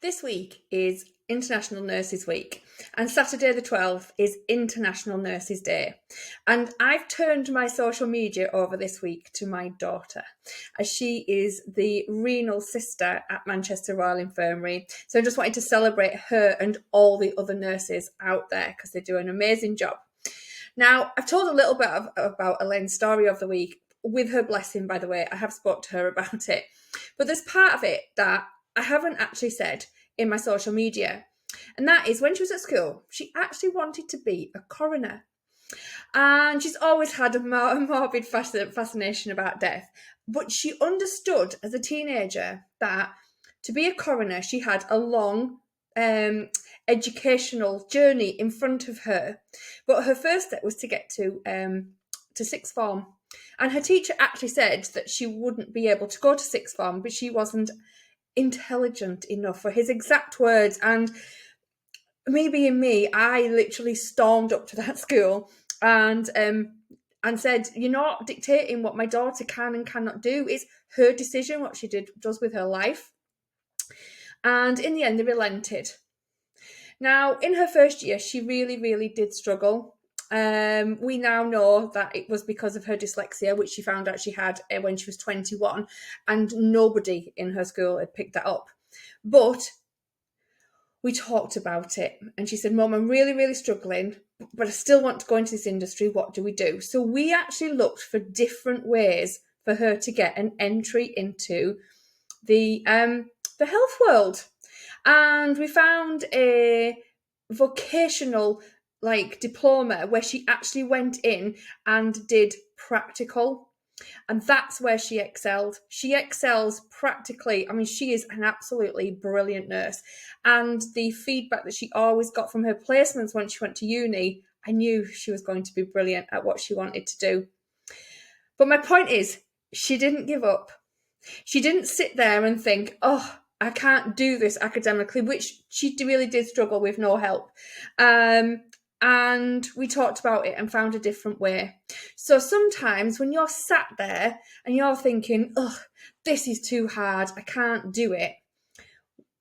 This week is International Nurses Week, and Saturday the 12th is International Nurses Day. And I've turned my social media over this week to my daughter, as she is the renal sister at Manchester Royal Infirmary. So I just wanted to celebrate her and all the other nurses out there because they do an amazing job. Now, I've told a little bit about Elaine's story of the week, with her blessing, by the way. I have spoke to her about it. But there's part of it that I haven't actually said in my social media. And that is when she was at school, she actually wanted to be a coroner. And she's always had a morbid fascination about death. But she understood as a teenager that to be a coroner, she had a long educational journey in front of her. But her first step was to get to sixth form. And her teacher actually said that she wouldn't be able to go to sixth form, but she wasn't intelligent enough, for his exact words. And me being me, I literally stormed up to that school and said, "You're not dictating what my daughter can and cannot do. It's her decision what she does with her life." And in the end, they relented. Now, in her first year, she really, really did struggle. We now know that it was because of her dyslexia, which she found out she had when she was 21, and nobody in her school had picked that up. But we talked about it, and she said, "Mum, I'm really, really struggling, but I still want to go into this industry. What do we do?" So we actually looked for different ways for her to get an entry into the health world. And we found a vocational diploma where she actually went in and did practical. And that's where she excelled. She excels practically. I mean, she is an absolutely brilliant nurse. And the feedback that she always got from her placements when she went to uni, I knew she was going to be brilliant at what she wanted to do. But my point is, she didn't give up. She didn't sit there and think, "Oh, I can't do this academically," which she really did struggle with, no help. And we talked about it and found a different way. So sometimes when you're sat there and you're thinking, "Oh, this is too hard, I can't do it,"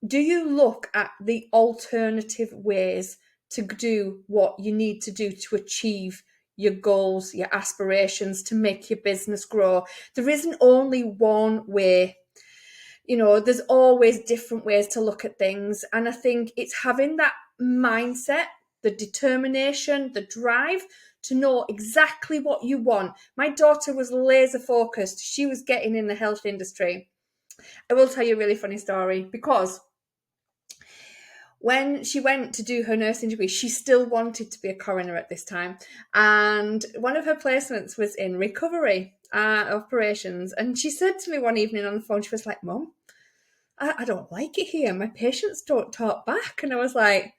do you look at the alternative ways to do what you need to do to achieve your goals, your aspirations, to make your business grow? There isn't only one way. There's always different ways to look at things. And I think it's having that mindset, the determination, the drive to know exactly what you want. My daughter was laser focused. She was getting in the health industry. I will tell you a really funny story, because when she went to do her nursing degree, she still wanted to be a coroner at this time. And one of her placements was in recovery operations. And she said to me one evening on the phone, she was like, "Mum, I don't like it here. My patients don't talk back." And I was like,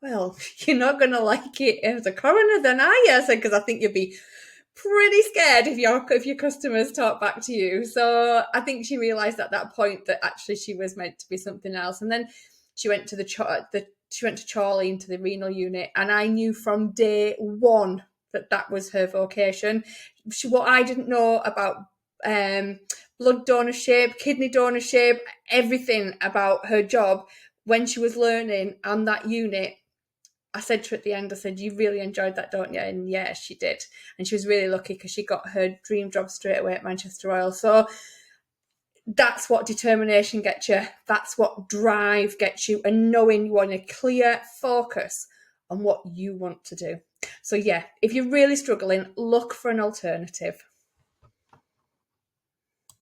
"Well, you're not going to like it as a coroner then, are you?" I said, "Because I think you'd be pretty scared if your customers talk back to you." So I think she realised at that point that actually she was meant to be something else. And then she went to she went to Charlie into the renal unit, and I knew from day one that was her vocation. What I didn't know about blood donorship, kidney donorship, everything about her job when she was learning on that unit, I said to her at the end, I said, "You really enjoyed that, don't you?" And yeah, she did. And she was really lucky because she got her dream job straight away at Manchester Royal. So that's what determination gets you. That's what drive gets you, and knowing you want a clear focus on what you want to do. So yeah, if you're really struggling, look for an alternative.